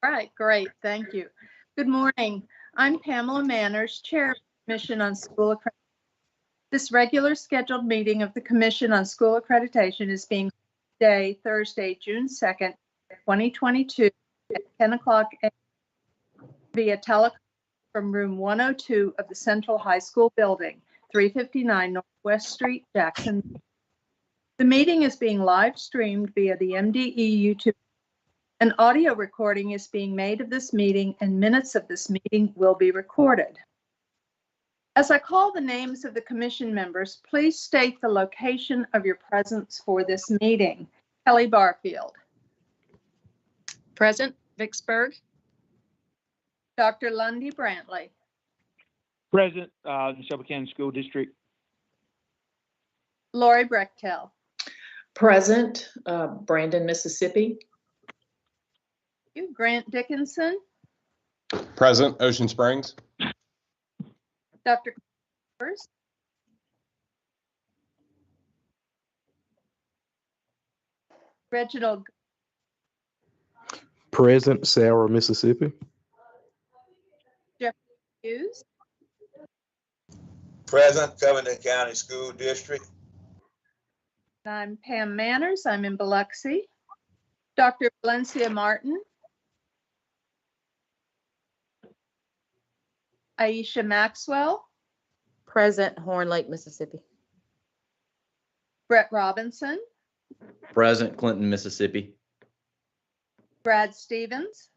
All right, great. Thank you. Good morning. I'm Pamela Manners, Chair of the Commission on School Accreditation. This regular scheduled meeting of the Commission on School Accreditation is being held today, Thursday, June 2nd, 2022 at 10 o'clock via teleconference from room 102 of the Central High School building, 359 Northwest Street, Jackson. The meeting is being live streamed via the MDE YouTube. An audio recording is being made of this meeting, and minutes of this meeting will be recorded. As I call the names of the commission members, please state the location of your presence for this meeting. Kelly Barfield. Present, Vicksburg. Dr. Lundy Brantley. Present, Neshoba County School District. Lori Brechtel. Present, Brandon, Mississippi. Grant Dickinson. Present, Ocean Springs. Dr. First. Reginald. Present, Sarah, Mississippi. Jefferson Hughes. Present, Covington County School District. I'm Pam Manners. I'm in Biloxi. Dr. Valencia Martin. Aisha Maxwell. Present, Horn Lake, Mississippi. Brett Robinson. Present, Clinton, Mississippi. Brad Stevens.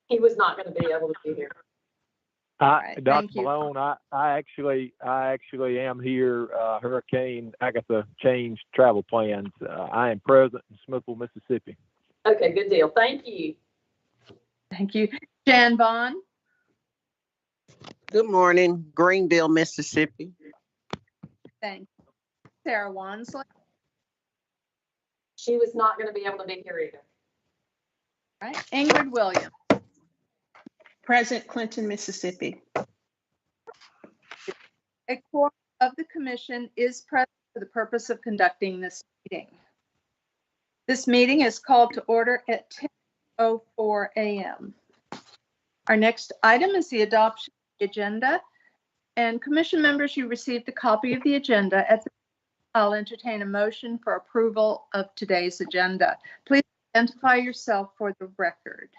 He was not going to be able to be here. right, Dr. thank you. Malone, I actually am here. Hurricane Agatha changed travel plans. I am present in Smithville, Mississippi. Okay, good deal. Thank you. Thank you. Jan Vaughn. Good morning, Greenville, Mississippi. Thank you. Sarah Wansley. She was not going to be able to be here either. All right. Ingrid Williams. Present, Clinton, Mississippi. A quorum of the commission is present for the purpose of conducting this meeting. This meeting is called to order at 10:04 a.m. Our next item is the adoption of the agenda. And commission members, you received a copy of the agenda. I'll entertain a motion for approval of today's agenda. Please identify yourself for the record.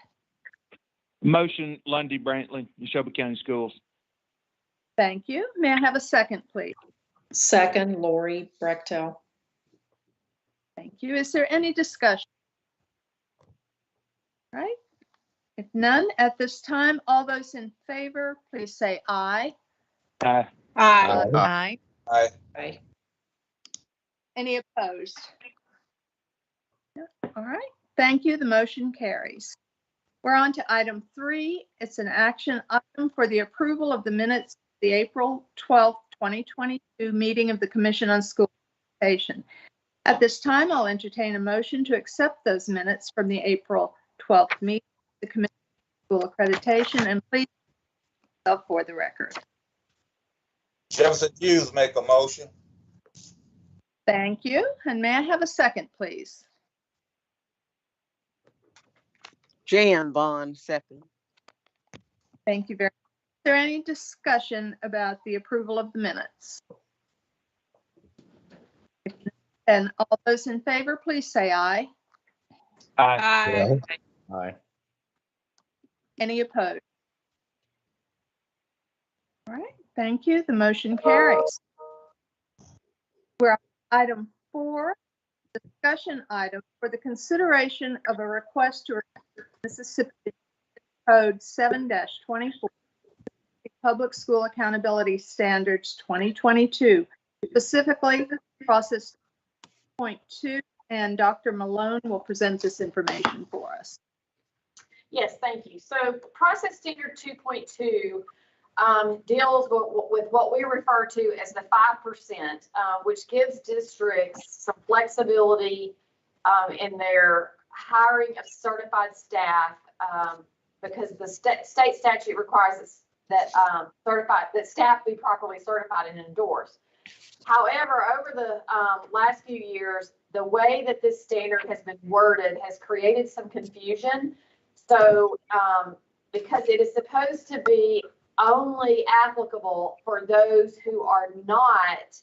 Motion, Lundy Brantley, Neshoba County Schools. Thank you. May I have a second, please? Second, Lori Brechtel. Thank you. Is there any discussion? All right. If none, at this time, all those in favor, please say aye. Aye. Aye. Aye. Aye. Aye. Any opposed? No. All right. Thank you. The motion carries. We're on to item 3. It's an action item for the approval of the minutes of the April 12th, 2022 meeting of the Commission on School Accreditation. At this time, I'll entertain a motion to accept those minutes from the April 12th meeting of the Commission on School Accreditation, and please yourself for the record. Jefferson Hughes make a motion. Thank you. And may I have a second, please? Jan Vaughn, second. Thank you very much. Is there any discussion about the approval of the minutes? And all those in favor, please say aye. Aye. Aye. Any opposed? All right, thank you. The motion carries. We're on item 4, discussion item for the consideration of a request to Mississippi Code 7-24, Public School Accountability Standards 2022, specifically process 2.2, and Dr. Malone will present this information for us. Yes, thank you. So process standard 2.2 deals with what we refer to as the 5%, which gives districts some flexibility in their hiring of certified staff, because the state statute requires that staff be properly certified and endorsed. However, over the last few years, the way that this standard has been worded has created some confusion. So because it is supposed to be only applicable for those who are not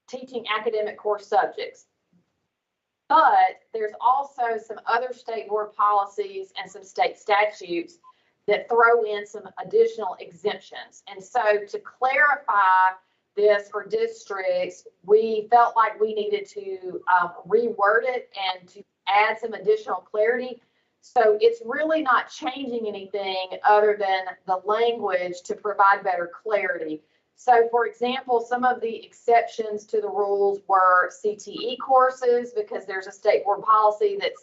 teaching academic core subjects. But there's also some other state board policies and some state statutes that throw in some additional exemptions. And so to clarify this for districts, we felt like we needed to reword it and to add some additional clarity. So it's really not changing anything other than the language to provide better clarity. So for example, some of the exceptions to the rules were CTE courses, because there's a state board policy that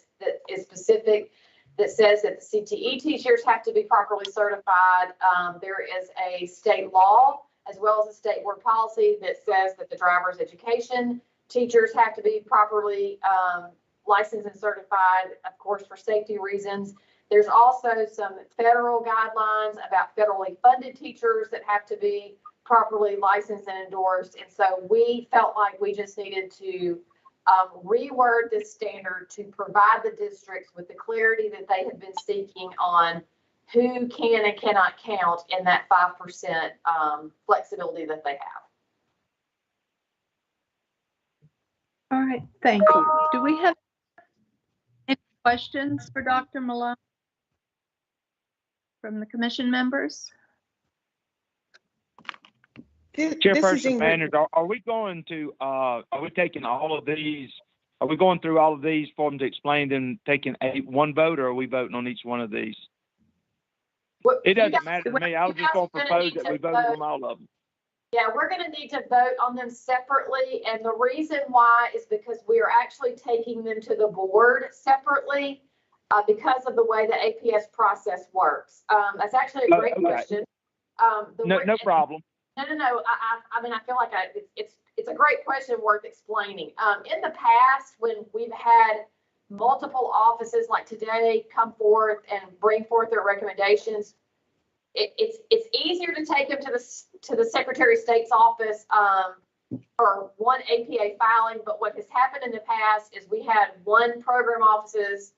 is specific that says that the CTE teachers have to be properly certified. There is a state law as well as a state board policy that says that the driver's education teachers have to be properly licensed and certified, of course, for safety reasons. There's also some federal guidelines about federally funded teachers that have to be properly licensed and endorsed. And so we felt like we just needed to reword this standard to provide the districts with the clarity that they have been seeking on who can and cannot count in that 5% flexibility that they have. All right, thank you. Do we have any questions for Dr. Malone from the commission members? Chairperson Manners, are we going to, are we taking all of these? Are we going through all of these for them to explain, then taking one vote, or are we voting on each one of these? It doesn't matter to me. I was just going to propose that we voted on all of them. Yeah, we're going to need to vote on them separately. And the reason why is because we are actually taking them to the board separately because of the way the APS process works. That's actually a great question. No problem. No. I mean, I feel like it's a great question worth explaining. In the past, when we've had multiple offices like today come forth and bring forth their recommendations, it's easier to take them to the Secretary of State's office for one APA filing. But what has happened in the past is we had one program offices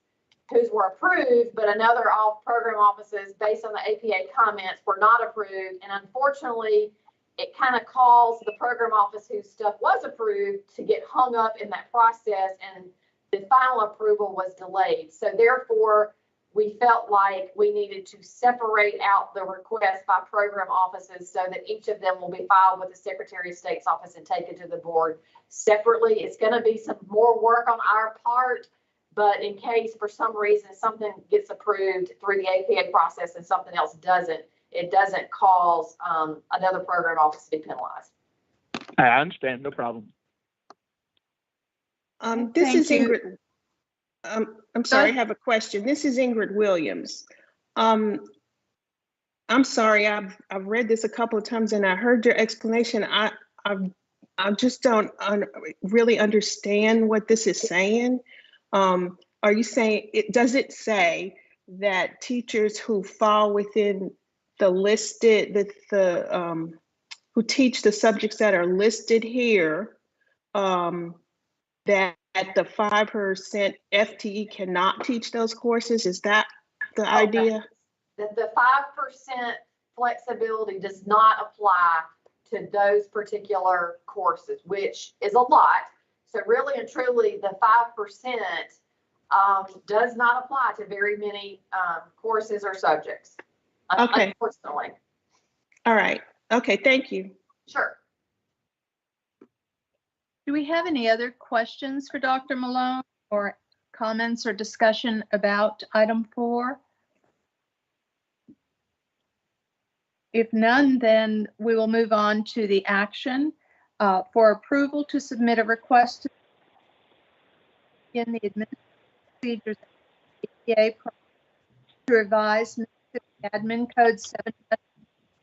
whose were approved, but another program offices based on the APA comments were not approved. And unfortunately, it kind of caused the program office whose stuff was approved to get hung up in that process, and the final approval was delayed. So therefore, we felt like we needed to separate out the request by program offices so that each of them will be filed with the Secretary of State's office and taken to the board separately. It's going to be some more work on our part, but in case for some reason something gets approved through the APA process and something else doesn't, it doesn't cause another program office to be penalized. I understand, no problem. This is Thank you. Ingrid. I'm sorry, I have a question. This is Ingrid Williams. I'm sorry, I've read this a couple of times and I heard your explanation. I just don't really understand what this is saying. Are you saying, does it say that teachers who fall within the listed, who teach the subjects that are listed here, that the 5% FTE cannot teach those courses? Is that the idea? That the 5% flexibility does not apply to those particular courses, which is a lot. So really and truly, the 5% does not apply to very many courses or subjects. Okay. Unfortunately. All right. Okay, thank you. Sure. Do we have any other questions for Dr. Malone or comments or discussion about item 4? If none, then we will move on to the action for approval to submit a request in the administrative procedures APA to revise Mississippi Admin Code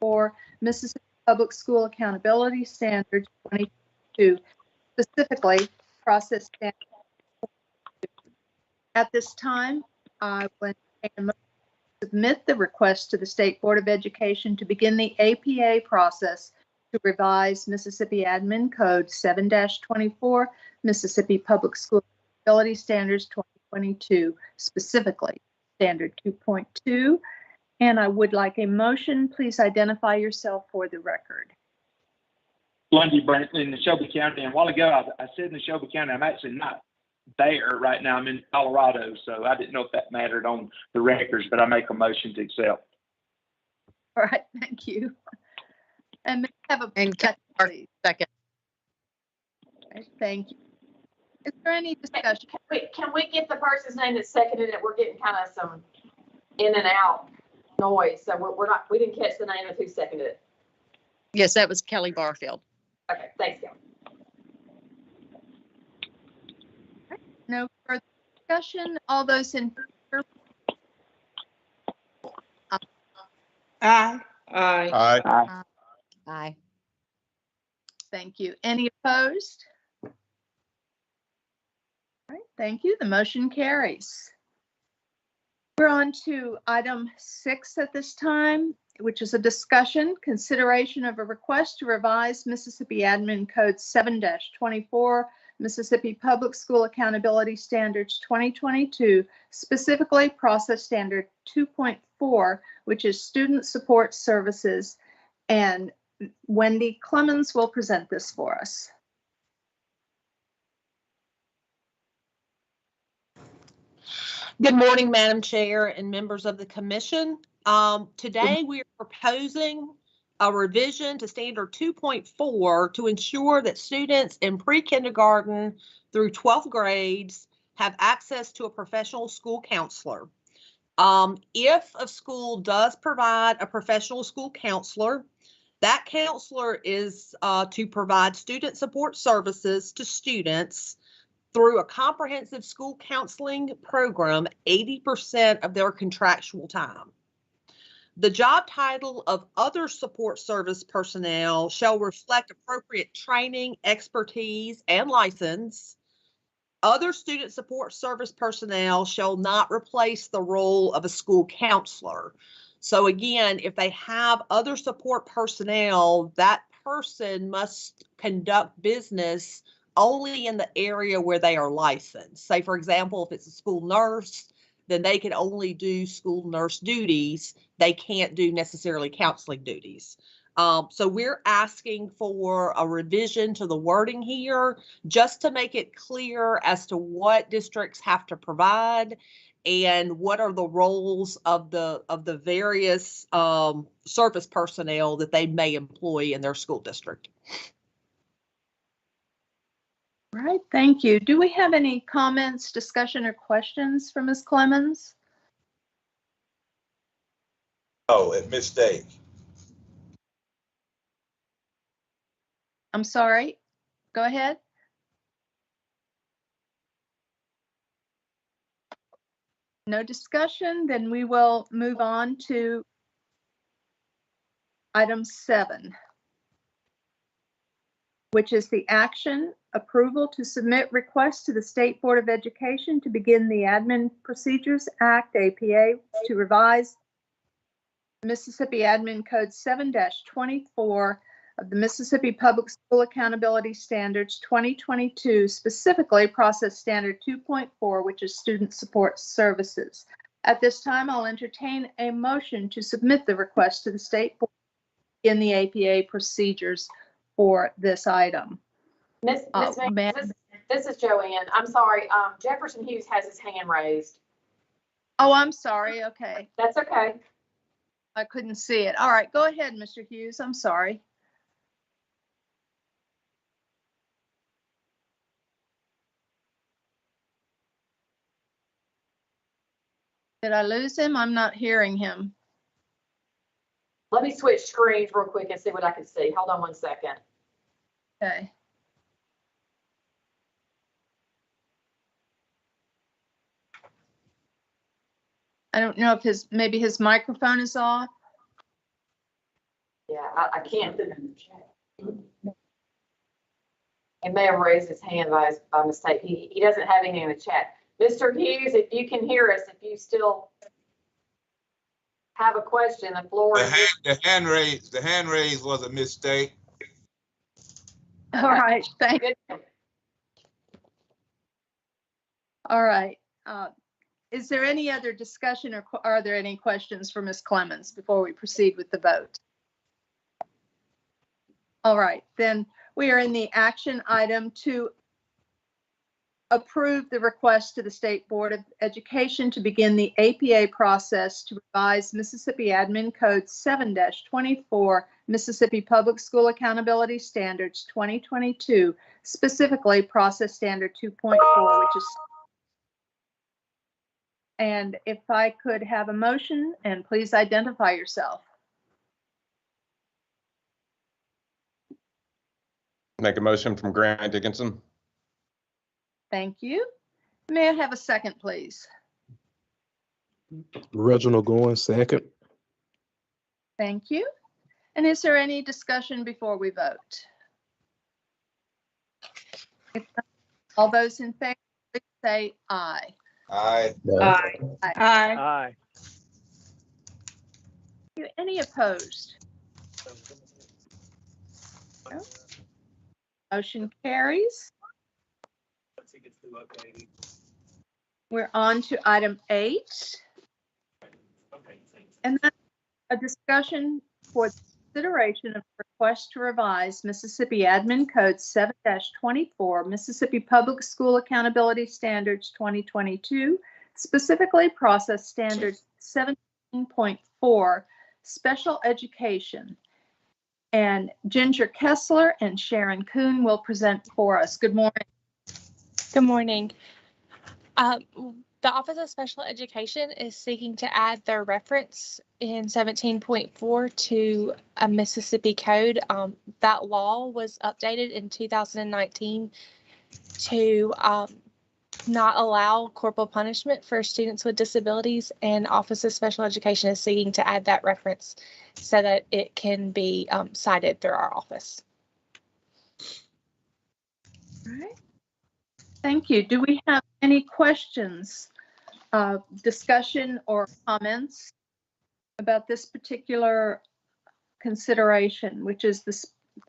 7-4 Mississippi Public School Accountability Standards 2022, specifically process standards. At this time, I would submit the request to the State Board of Education to begin the APA process to revise Mississippi Admin Code 7-24, Mississippi Public School Accountability Standards 2022, specifically Standard 2.2. And I would like a motion. Please identify yourself for the record. Lundy Brantley in the Shelby County. And a while ago, I said in the Shelby County, I'm actually not there right now. I'm in Colorado, so I didn't know if that mattered on the records, but I make a motion to accept. All right, thank you. And may I have a second, please? Second. Okay, thank you. Is there any discussion? Can we get the person's name that seconded it? We're getting kind of some in and out noise, so we didn't catch the name of who seconded it. Yes, that was Kelly Barfield. Okay, thanks, Kelly. No further discussion. All those in favor? Aye. Aye. Aye. Thank you. Any opposed? All right, thank you. The motion carries. We're on to item 6 at this time, which is a discussion, consideration of a request to revise Mississippi Admin Code 7-24, Mississippi Public School Accountability Standards 2022, specifically Process Standard 2.4, which is Student Support Services. And Wendy Clemens will present this for us. Good morning, Madam Chair and members of the Commission. Today we are proposing a revision to Standard 2.4 to ensure that students in pre-kindergarten through 12th grades have access to a professional school counselor. If a school does provide a professional school counselor, that counselor is to provide student support services to students through a comprehensive school counseling program 80% of their contractual time. The job title of other support service personnel shall reflect appropriate training, expertise, and license. Other student support service personnel shall not replace the role of a school counselor. So again, if they have other support personnel, that person must conduct business only in the area where they are licensed. Say, for example, if it's a school nurse, then they can only do school nurse duties. They can't do necessarily counseling duties. So we're asking for a revision to the wording here just to make it clear as to what districts have to provide and what are the roles of the various service personnel that they may employ in their school district. All right, thank you. Do we have any comments, discussion, or questions for Ms. Clemens? Oh, a mistake. I'm sorry. Go ahead. No discussion, then we will move on to item 7, which is the action approval to submit requests to the State Board of Education to begin the Admin Procedures Act, APA, to revise Mississippi Admin Code 7-24 of the Mississippi Public School Accountability Standards 2022, specifically Process Standard 2.4, which is Student Support Services. At this time, I'll entertain a motion to submit the request to the State Board in the APA procedures for this item. Miss May, this is Joanne. I'm sorry. Jefferson Hughes has his hand raised. Oh, I'm sorry. Okay. That's okay. I couldn't see it. All right, go ahead, Mr. Hughes. I'm sorry. Did I lose him? I'm not hearing him. Let me switch screens real quick and see what I can see. Hold on one second. Okay. I don't know if maybe his microphone is off. Yeah, I can't. He may have raised his hand by mistake. He doesn't have anything in the chat. Mr. Hughes, if you can hear us, if you still have a question, the floor is. The hand raise was a mistake. All right, thank you. Good. All right. Is there any other discussion or are there any questions for Ms. Clemens before we proceed with the vote? All right, then we are in the action item to approve the request to the State Board of Education to begin the APA process to revise Mississippi Admin Code 7-24 Mississippi Public School Accountability Standards 2022, specifically Process Standard 2.4, which is. And if I could have a motion, and please identify yourself. Make a motion from Grant Dickinson. Thank you. May I have a second, please? Reginald Goins, second. Thank you. And is there any discussion before we vote? If not, all those in favor, please say aye. Aye. Aye. Any opposed? No. Motion carries. We're on to item 8. And that's a discussion for consideration of request to revise Mississippi Admin Code 7-24 Mississippi Public School Accountability Standards 2022, specifically Process Standard 17.4 Special Education. And Ginger Kessler and Sharon Kuhn will present for us. Good morning. Good morning. The Office of Special Education is seeking to add their reference in 17.4 to a Mississippi code. That law was updated in 2019 to not allow corporal punishment for students with disabilities, and Office of Special Education is seeking to add that reference so that it can be cited through our office. All right. Thank you. Do we have any questions, discussion, or comments about this particular consideration, which is the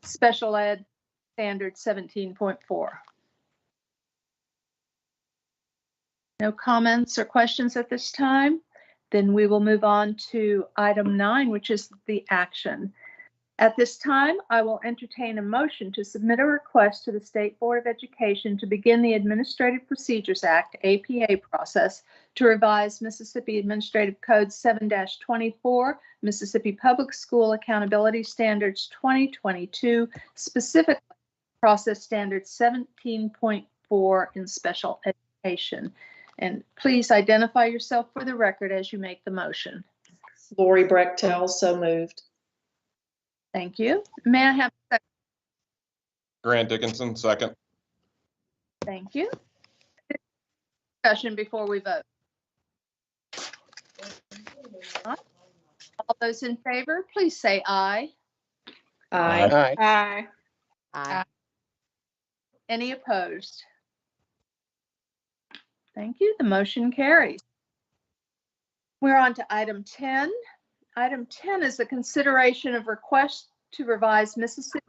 Special Ed Standard 17.4? No comments or questions at this time? Then we will move on to item 9, which is the action. At this time, I will entertain a motion to submit a request to the State Board of Education to begin the Administrative Procedures Act, APA process, to revise Mississippi Administrative Code 7-24, Mississippi Public School Accountability Standards 2022, specifically Process Standard 17.4 in Special Education. And please identify yourself for the record as you make the motion. Lori Brechtel, so moved. Thank you. May I have a second? Grant Dickinson, second. Thank you. Discussion before we vote. All those in favor, please say aye. Aye. Aye. Aye. Any opposed? Thank you. The motion carries. We're on to item 10. Item 10 is a consideration of request to revise Mississippi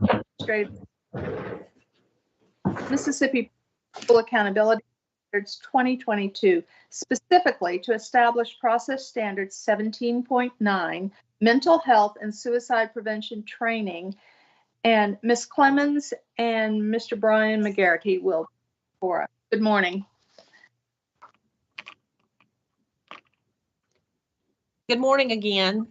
School Accountability Standards 2022, specifically to establish Process Standards 17.9, Mental Health and Suicide Prevention Training. And Ms. Clemens and Mr. Brian McGarrity will for us. Good morning. Good morning again.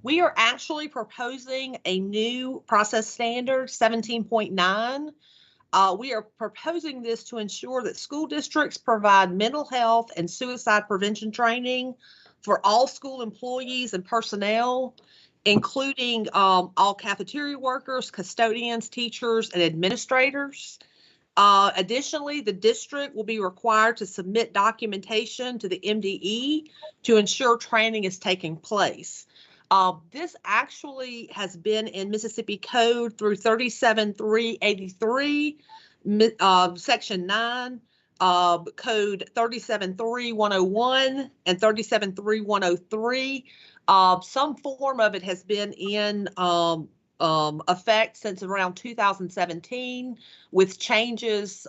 We are actually proposing a new process standard, 17.9. We are proposing this to ensure that school districts provide mental health and suicide prevention training for all school employees and personnel, including all cafeteria workers, custodians, teachers, and administrators. Additionally, the district will be required to submit documentation to the MDE to ensure training is taking place. This actually has been in Mississippi Code through 37.383, Section 9, Code 37.3.101 and 37.3.103. Some form of it has been in effect since around 2017, with changes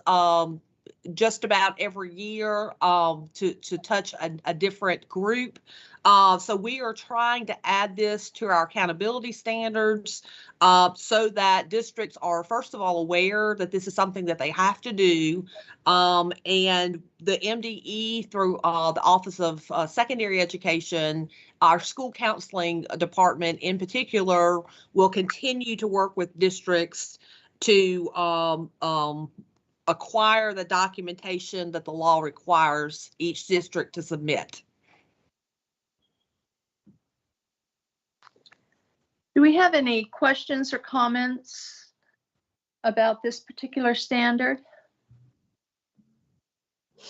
just about every year to touch a different group. So we are trying to add this to our accountability standards so that districts are, first of all, aware that this is something that they have to do. And the MDE, through the Office of Secondary Education, our school counseling department in particular, will continue to work with districts to acquire the documentation that the law requires each district to submit. Do we have any questions or comments about this particular standard?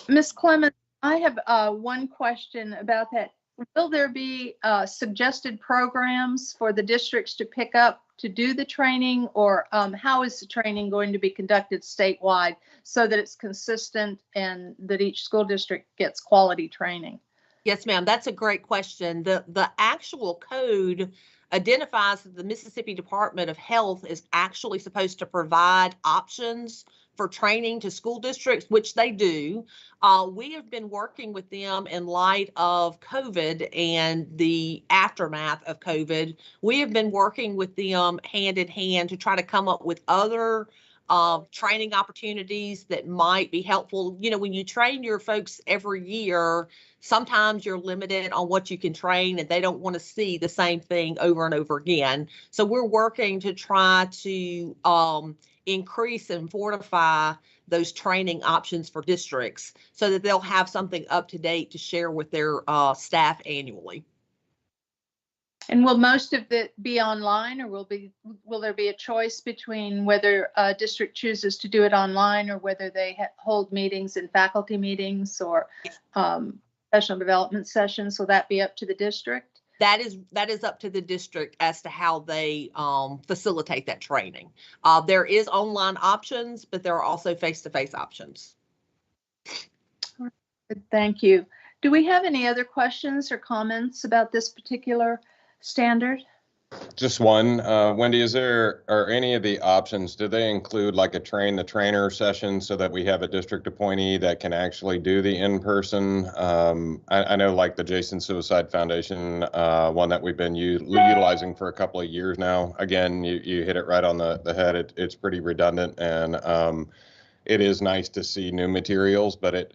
Ms. Clemens, I have one question about that. Will there be suggested programs for the districts to pick up to do the training, or how is the training going to be conducted statewide so that it's consistent and that each school district gets quality training? Yes, ma'am. That's a great question. The actual code identifies that the Mississippi Department of Health is actually supposed to provide options for training to school districts, which they do. We have been working with them in light of COVID and the aftermath of COVID. We have been working with them hand in hand to try to come up with other training opportunities that might be helpful. You know, when you train your folks every year, sometimes you're limited on what you can train and they don't want to see the same thing over and over again. So we're working to try to increase and fortify those training options for districts so that they'll have something up to date to share with their staff annually. And will most of it be online, or will there be a choice between whether a district chooses to do it online or whether they hold meetings and faculty meetings or professional development sessions? Will that be up to the district? That is up to the district as to how they facilitate that training. There is online options, but there are also face-to-face options. Thank you. Do we have any other questions or comments about this particular standard? Just one. Wendy, are any of the options, do they include like a train the trainer session so that we have a district appointee that can actually do the in-person? I know like the Jason Suicide Foundation, one that we've been utilizing for a couple of years now. Again, you hit it right on the head. It's pretty redundant, and it is nice to see new materials, but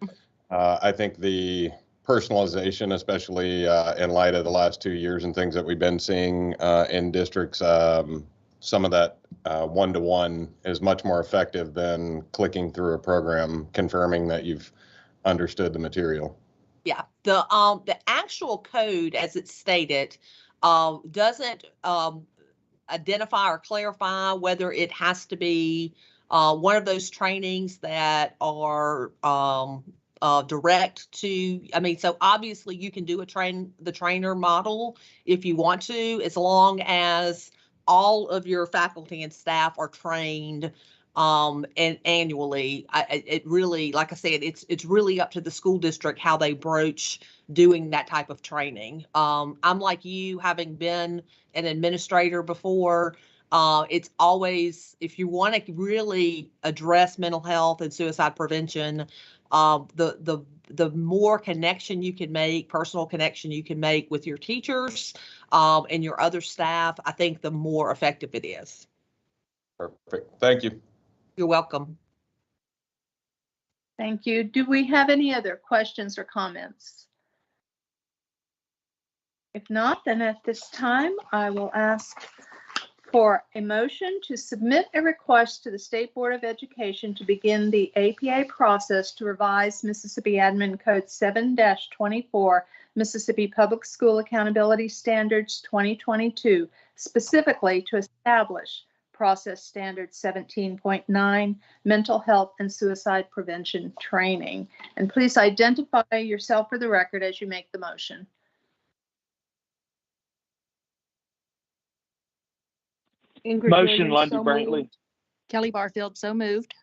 I think the personalization, especially in light of the last 2 years and things that we've been seeing in districts, some of that one-to-one is much more effective than clicking through a program confirming that you've understood the material. Yeah, the actual code, as it's stated, doesn't identify or clarify whether it has to be one of those trainings that are direct to, so obviously you can do the trainer model if you want to, as long as all of your faculty and staff are trained and annually. It really, like I said, it's really up to the school district how they broach doing that type of training. I'm like you, having been an administrator before. It's always, if you want to really address mental health and suicide prevention, the more connection you can make, personal connection you can make with your teachers and your other staff, I think the more effective it is. Perfect. Thank you. You're welcome. Thank you. Do we have any other questions or comments? If not, then at this time, I will ask for a motion to submit a request to the State Board of Education to begin the APA process to revise Mississippi Admin Code 7-24, Mississippi Public School Accountability Standards 2022, specifically to establish Process Standard 17.9, Mental Health and Suicide Prevention Training. And please identify yourself for the record as you make the motion. Ingrid Motion, Williams, Lundy so Brantley. moved. Kelly Barfield, so moved.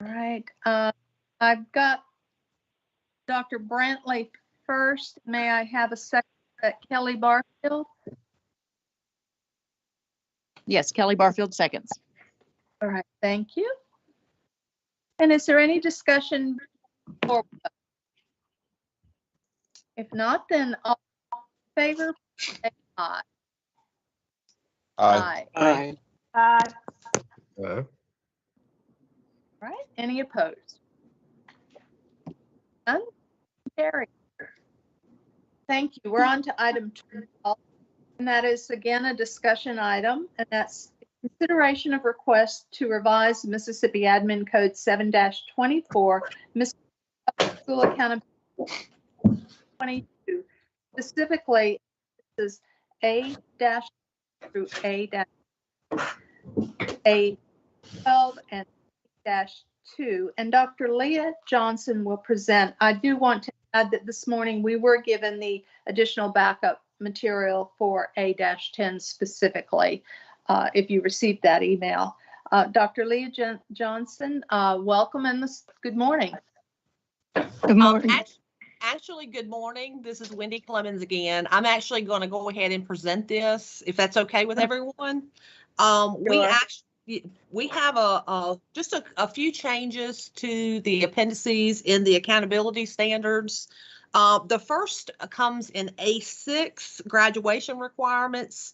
All right. I've got Dr. Brantley first. May I have a second at Kelly Barfield? Yes, Kelly Barfield seconds. All right, thank you. And is there any discussion? If not, then all in favor, say aye. Aye. Aye. Right, any opposed? None? Carried. Thank you. We're on to item 12, and that is again a discussion item, and that's consideration of request to revise Mississippi Admin Code 7-24, Mississippi Public School Accountability 22. Specifically, this is A- through A-12 and -2. And Dr. Leah Johnson will present. I do want to add that this morning we were given the additional backup material for A-10 specifically, if you received that email. Dr. Leah Johnson, welcome and good morning. Good morning. Actually, good morning. This is Wendy Clemens again. I'm actually going to go ahead and present this, if that's okay with everyone. We have just a few changes to the appendices in the accountability standards. The first comes in A6 graduation requirements,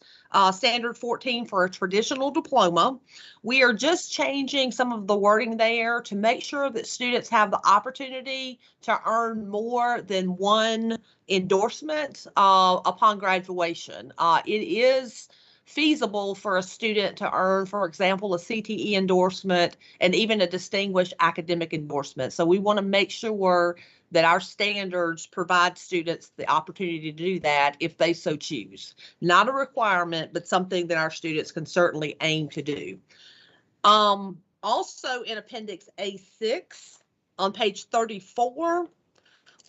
standard 14 for a traditional diploma. We are just changing some of the wording there to make sure that students have the opportunity to earn more than one endorsement upon graduation. It is feasible for a student to earn, for example, a CTE endorsement and even a distinguished academic endorsement. So we want to make sure that our standards provide students the opportunity to do that if they so choose. Not a requirement, but something that our students can certainly aim to do. Also in Appendix A6 on page 34,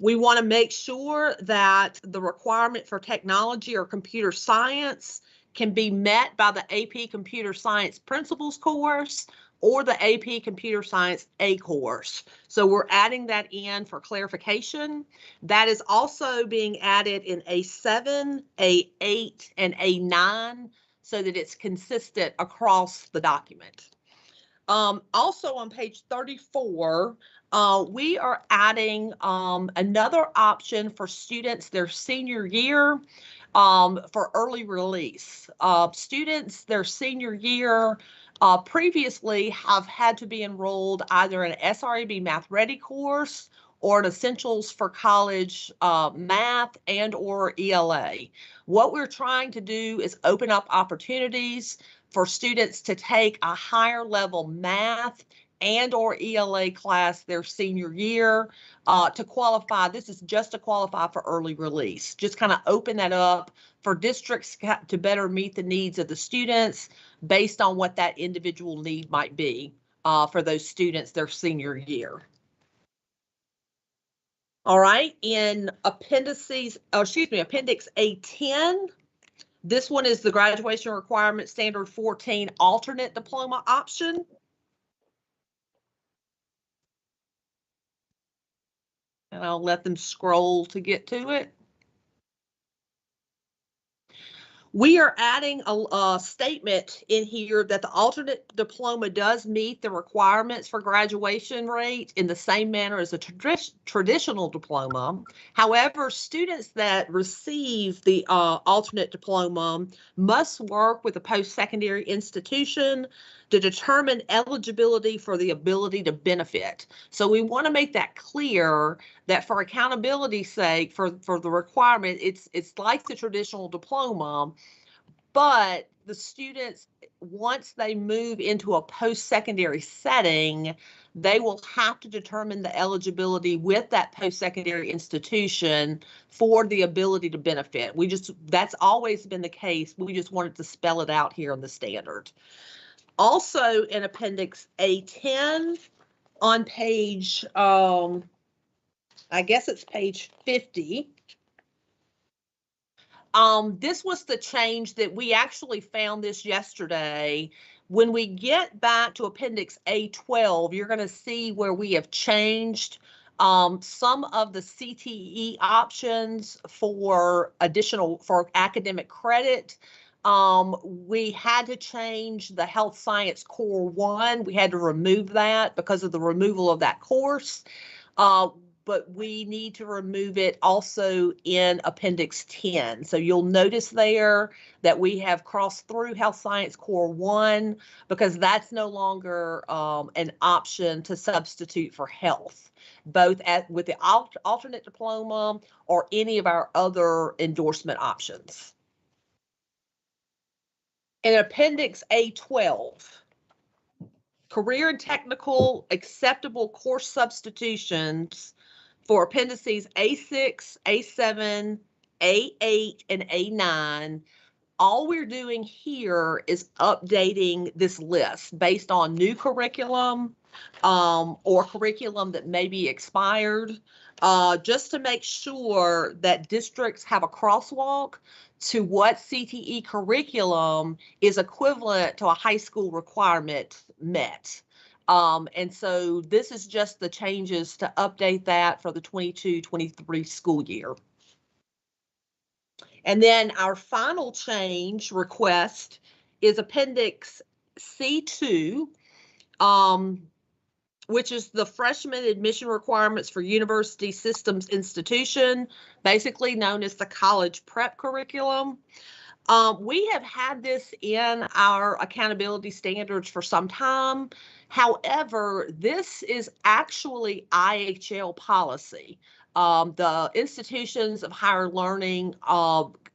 we want to make sure that the requirement for technology or computer science can be met by the AP Computer Science Principles course or the AP Computer Science A course. So we're adding that in for clarification. That is also being added in A7, A8, and A9 so that it's consistent across the document. Also on page 34, we are adding another option for students their senior year for early release. Students their senior year previously have had to be enrolled either in an SREB Math Ready course or an Essentials for College Math and or ELA. What we're trying to do is open up opportunities for students to take a higher level math and or ELA class their senior year to qualify. This is just to qualify for early release. Just kind of open that up for districts to better meet the needs of the students based on what that individual need might be for those students their senior year. All right, in Appendix A10, this one is the graduation requirement standard 14 alternate diploma option. And I'll let them scroll to get to it. We are adding a statement in here that the alternate diploma does meet the requirements for graduation rate in the same manner as a traditional diploma. However, students that receive the alternate diploma must work with a post-secondary institution to determine eligibility for the ability to benefit. So we want to make that clear that for accountability's sake, for the requirement, it's like the traditional diploma, but the students, once they move into a post-secondary setting, they will have to determine the eligibility with that post-secondary institution for the ability to benefit. That's always been the case. We just wanted to spell it out here in the standard. Also in Appendix A10 on page, I guess it's page 50. This was the change that we actually found this yesterday. When we get back to Appendix A12, you're going to see where we have changed some of the CTE options for academic credit. We had to change the health science core 1. We had to remove that because of the removal of that course. But we need to remove it also in Appendix 10. So you'll notice there that we have crossed through Health Science Core 1 because that's no longer an option to substitute for health, both with the alternate diploma or any of our other endorsement options. In Appendix A12, career and technical acceptable course substitutions for appendices A6, A7, A8, and A9, all we're doing here is updating this list based on new curriculum or curriculum that may be expired, just to make sure that districts have a crosswalk to what CTE curriculum is equivalent to a high school requirement met. And so this is just the changes to update that for the 22-23 school year. And then our final change request is Appendix C2, which is the freshman admission requirements for University Systems Institution, basically known as the college prep curriculum. We have had this in our accountability standards for some time. However, this is actually IHL policy. The institutions of higher learning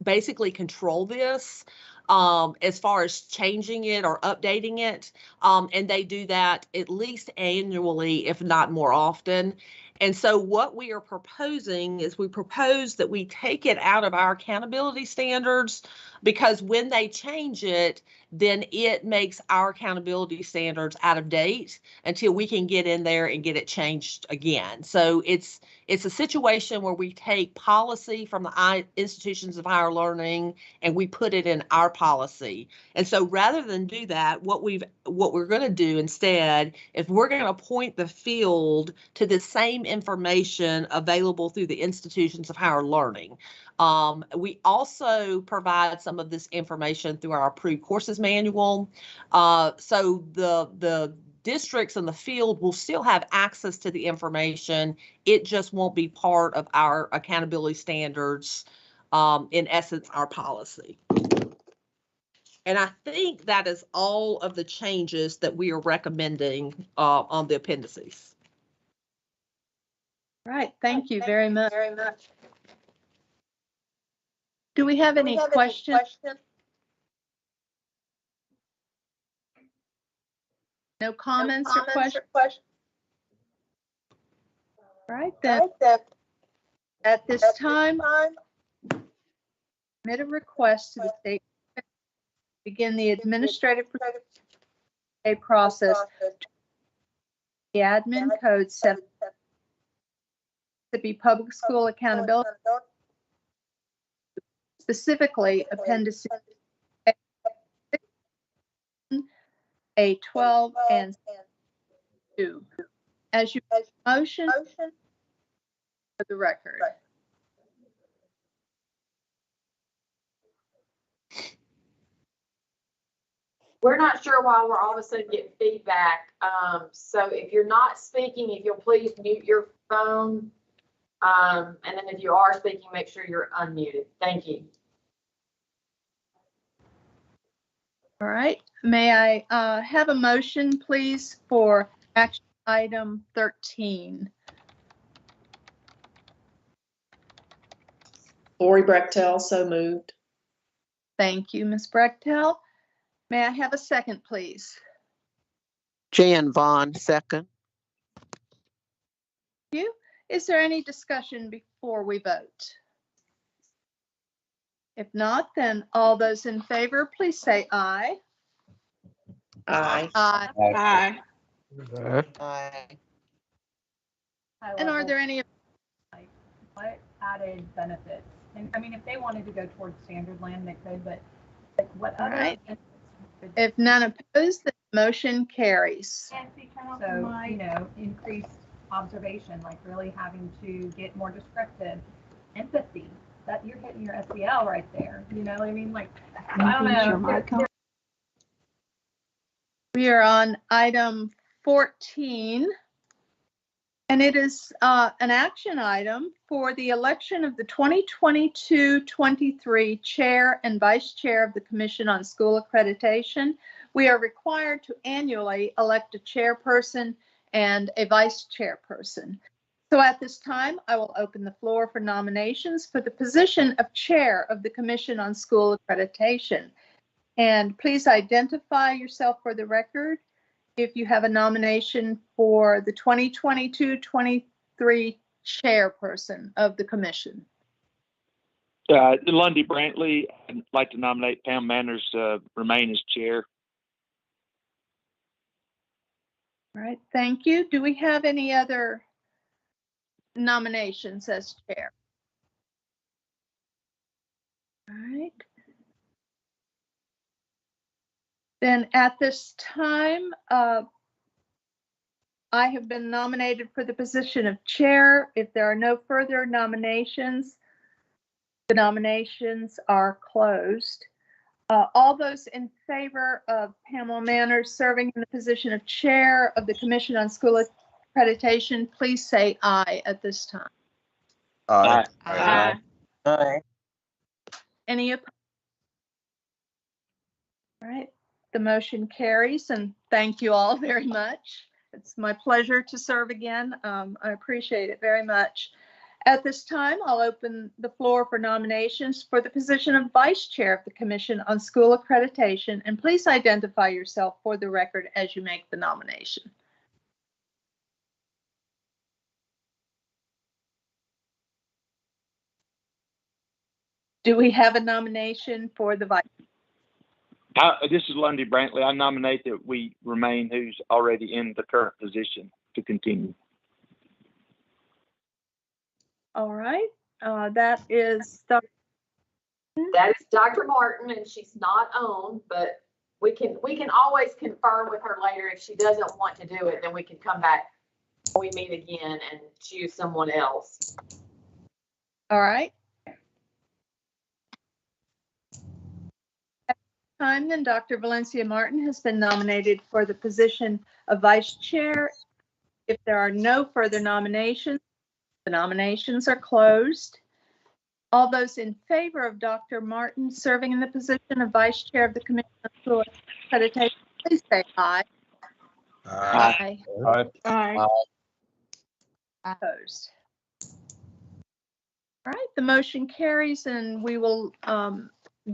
basically control this as far as changing it or updating it. And they do that at least annually, if not more often. And so what we are proposing is we propose that we take it out of our accountability standards, because when they change it, then it makes our accountability standards out of date until we can get in there and get it changed again. So it's a situation where we take policy from the institutions of higher learning and we put it in our policy. And so rather than do that, what we're going to do instead is we're going to point the field to the same information available through the institutions of higher learning. We also provide some of this information through our approved courses manual. So the districts in the field will still have access to the information. It just won't be part of our accountability standards, in essence, our policy. And I think that is all of the changes that we are recommending on the appendices. Right, thank you very much. Do we have any questions? No comments or questions? All right, then. At this time, submit a request to the state to begin the administrative process. The admin code 7 Mississippi Public School Accountability, specifically appendices A12 and 2. As you motion for the record. We're not sure why we're all of a sudden getting feedback. So if you're not speaking, if you'll please mute your phone. And then if you are speaking, make sure you're unmuted. Thank you. All right. May I have a motion, please, for action item 13? Lori Brechtel, so moved. Thank you, Ms. Brechtel. May I have a second, please? Jan Vaughn, second. Thank you. Is there any discussion before we vote? If not, then all those in favor, please say aye. Aye. Aye. Aye. Aye. And are there any? What added benefits? And I mean, if they wanted to go towards standard land, they could, but like what other? Right. If none opposed, the motion carries. So, you know, increased observation, like really having to get more descriptive, empathy, that you're hitting your SEL right there. You know what I mean? Like, I don't know. We are on item 14. And it is an action item for the election of the 2022-23 chair and vice chair of the Commission on School Accreditation. We are required to annually elect a chairperson and a vice chairperson. So at this time, I will open the floor for nominations for the position of chair of the Commission on School Accreditation. And please identify yourself for the record if you have a nomination for the 2022-23 chairperson of the commission. Lundy Brantley, I'd like to nominate Pam Manners to remain as chair. All right, thank you. Do we have any other nominations as chair? All right. Then at this time, I have been nominated for the position of chair. If there are no further nominations, the nominations are closed. All those in favor of Pamela Manners serving in the position of chair of the Commission on School Accreditation, please say aye at this time. Aye. Aye. Aye. Any opposed? All right, the motion carries, and thank you all very much. It's my pleasure to serve again. I appreciate it very much. At this time, I'll open the floor for nominations for the position of Vice Chair of the Commission on School Accreditation, and please identify yourself for the record as you make the nomination. Do we have a nomination for the Vice? This is Lundy Brantley. I nominate that we remain who's already in the current position to continue. All right, that is That is Dr. Martin, and she's not on, but we can always confirm with her later. If she doesn't want to do it, then we can come back when we meet again and choose someone else. all right. Time, then Dr. Valencia Martin has been nominated for the position of Vice Chair. If there are no further nominations, the nominations are closed. All those in favor of Dr. Martin serving in the position of Vice Chair of the Commission on School Accreditation, please say aye. Aye. Aye. Aye. Opposed. All right, the motion carries, and we will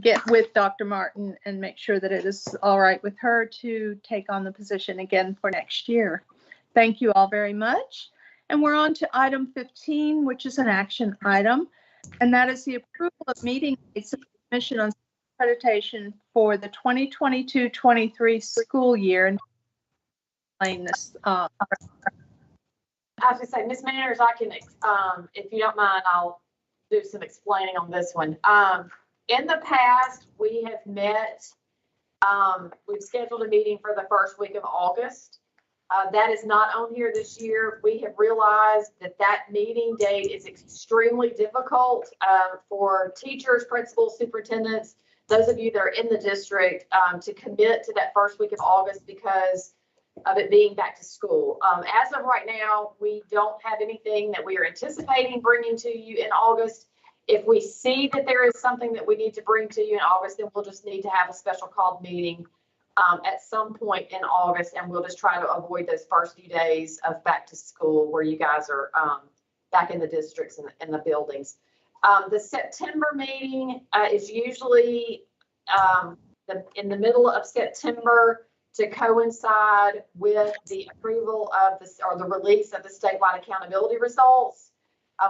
get with Dr. Martin and make sure that it is all right with her to take on the position again for next year. Thank you all very much. And we're on to item 15, which is an action item, and that is the approval of meeting dates of the Commission on Accreditation for the 2022-23 school year. And explain this. I was gonna say, Ms. Manners, I can, if you don't mind, I'll do some explaining on this one. In the past, we have met, we've scheduled a meeting for the first week of August. That is not on here this year. We have realized that that meeting date is extremely difficult for teachers, principals, superintendents, those of you that are in the district to commit to that first week of August because of it being back to school. As of right now, we don't have anything that we are anticipating bringing to you in August. If we see that there is something that we need to bring to you in August, then we'll just need to have a special called meeting at some point in August, and we'll just try to avoid those first few days of back to school where you guys are back in the districts and the buildings. The September meeting is usually in the middle of September to coincide with the approval of the release of the statewide accountability results.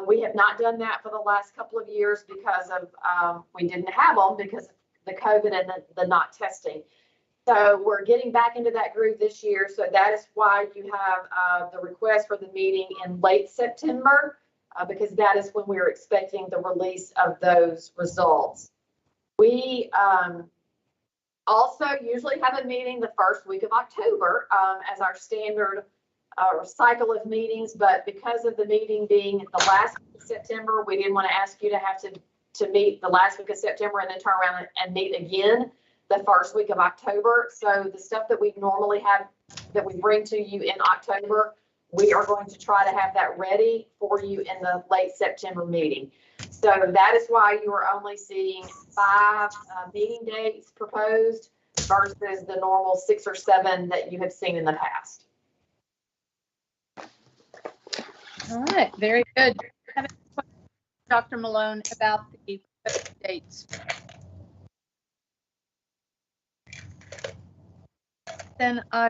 We have not done that for the last couple of years because of we didn't have them because of the COVID and the not testing. So we're getting back into that groove this year. So that is why you have the request for the meeting in late September, because that is when we're expecting the release of those results. We also usually have a meeting the first week of October as our standard cycle of meetings, but because of the meeting being the last week of September, we didn't want to ask you to have to to meet the last week of September and then turn around and meet again the first week of October. So the stuff that we normally have that we bring to you in October, we are going to try to have that ready for you in the late September meeting. So that is why you are only seeing 5 meeting dates proposed versus the normal 6 or 7 that you have seen in the past. All right, very good. Dr. Malone, about the dates. Then I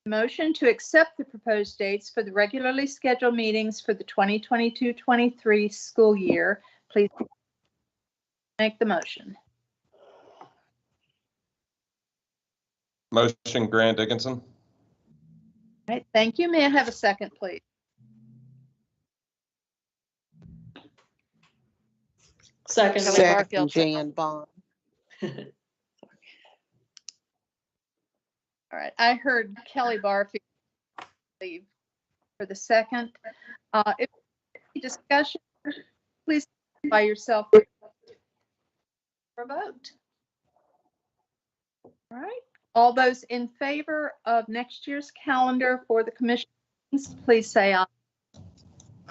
motion to accept the proposed dates for the regularly scheduled meetings for the 2022-23 school year. Please make the motion. Motion, Grant Dickinson. All right, thank you. May I have a second, please? Second. Second, Jan Vaughn. All right, I heard Kelly Barfield leave for the second. If any discussion, please by yourself for a vote. All right, all those in favor of next year's calendar for the commission, please say aye.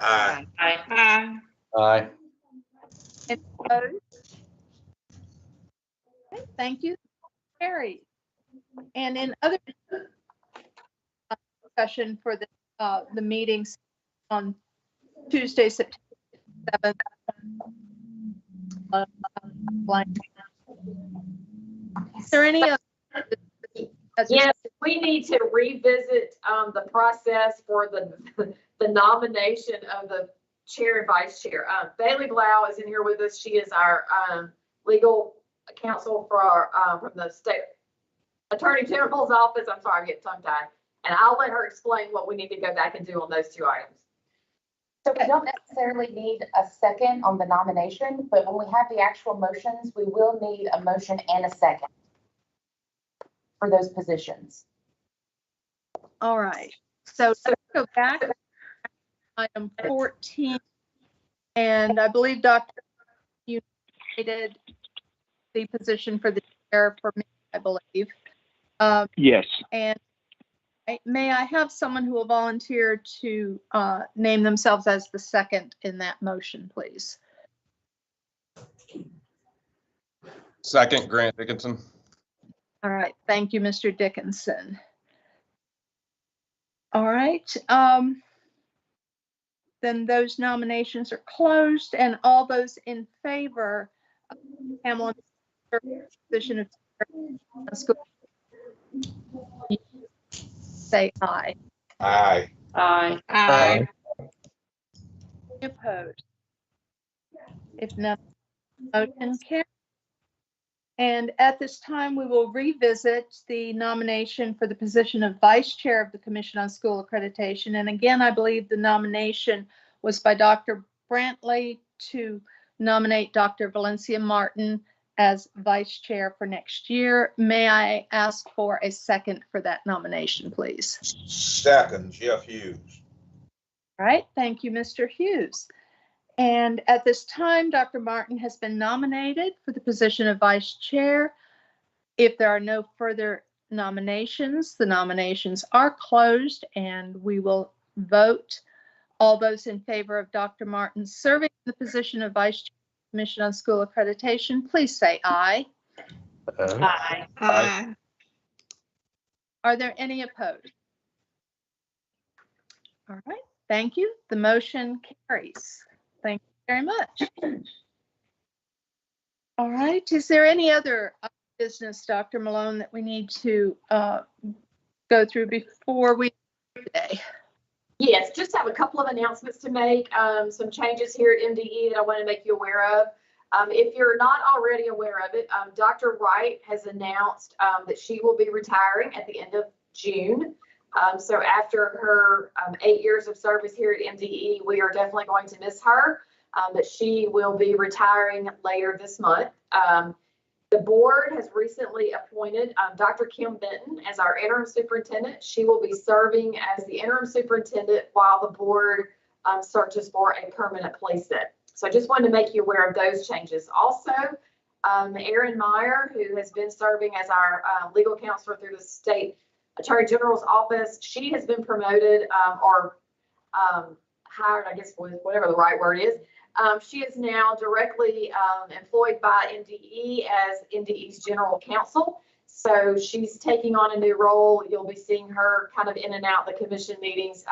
Aye. Aye. Aye. Any opposed? Okay, thank you. Carried. And in other discussion for the meetings on Tuesday, September 7th. Is there any other? Yes, we need to revisit the process for the nomination of the chair and vice chair. Bailey Blau is in here with us. She is our legal counsel for our, from the state attorney general's office. I'm sorry, I get tongue tied. And I'll let her explain what we need to go back and do on those 2 items. So we don't necessarily need a second on the nomination, but when we have the actual motions, we will need a motion and a second for those positions. All right. So let's go back to item 14. And I believe, Dr. you stated the position for the chair for me, I believe. Yes. And may I have someone who will volunteer to name themselves as the second in that motion, please? Second, Grant Dickinson. All right. Thank you, Mr. Dickinson. All right. Then those nominations are closed, and all those in favor of Pamela position of school say aye. Aye. Aye. Aye. Opposed? If none, motion carries. And at this time, we will revisit the nomination for the position of Vice Chair of the Commission on School Accreditation. And again, I believe the nomination was by Dr. Brantley to nominate Dr. Valencia Martin as Vice Chair for next year. May I ask for a second for that nomination, please? Second, Jeff Hughes. All right, thank you, Mr. Hughes. And at this time, Dr. Martin has been nominated for the position of Vice Chair. If there are no further nominations, the nominations are closed and we will vote. All those in favor of Dr. Martin serving the position of Vice Chair of the Commission on School Accreditation, please say aye. Aye. Aye. Are there any opposed? All right, thank you. The motion carries. Thank you very much. All right, is there any other business, Dr. Malone, that we need to go through before we today? Yes, just have a couple of announcements to make. Some changes here at MDE that I want to make you aware of. If you're not already aware of it, Dr. Wright has announced that she will be retiring at the end of June. So after her 8 years of service here at MDE, we are definitely going to miss her, but she will be retiring later this month. The board has recently appointed Dr. Kim Benton as our interim superintendent. She will be serving as the interim superintendent while the board searches for a permanent place So I just wanted to make you aware of those changes. Also, Erin Meyer, who has been serving as our legal counselor through the state attorney general's office, she has been promoted or hired, I guess, whatever the right word is. She is now directly employed by NDE as NDE's general counsel. So she's taking on a new role. You'll be seeing her kind of in and out the commission meetings.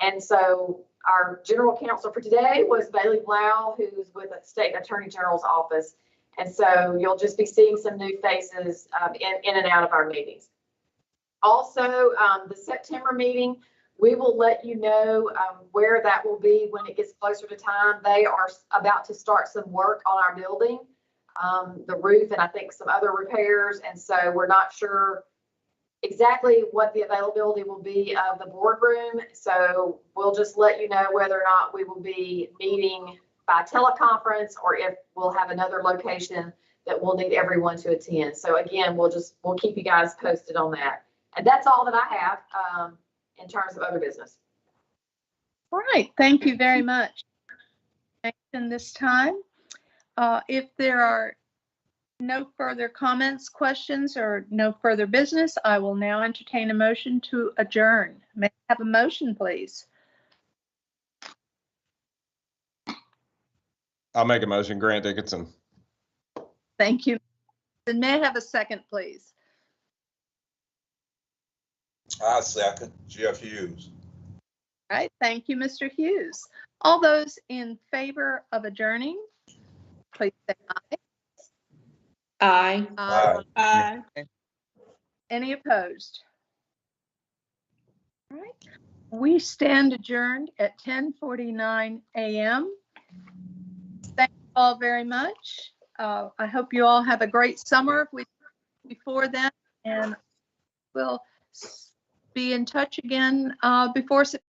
And so our general counsel for today was Bailey Blau, who's with the state attorney general's office. And so you'll just be seeing some new faces in and out of our meetings. Also, the September meeting, we will let you know where that will be when it gets closer to time. They are about to start some work on our building, the roof, and I think some other repairs. And so we're not sure exactly what the availability will be of the boardroom. So we'll just let you know whether or not we will be meeting by teleconference or if we'll have another location that we'll need everyone to attend. So again, we'll keep you guys posted on that. And that's all that I have in terms of other business. All right, thank you very much. In this time, if there are no further comments, questions, or no further business, I will now entertain a motion to adjourn. May I have a motion, please? I'll make a motion. Grant Dickinson. Thank you. And may I have a second, please? I second. Jeff Hughes. All right, thank you, Mr. Hughes. All those in favor of adjourning, please say aye. Aye. Aye. Aye. Any opposed? All right, we stand adjourned at 10:49 a.m. Thank you all very much. I hope you all have a great summer before then, and we'll be in touch again before September.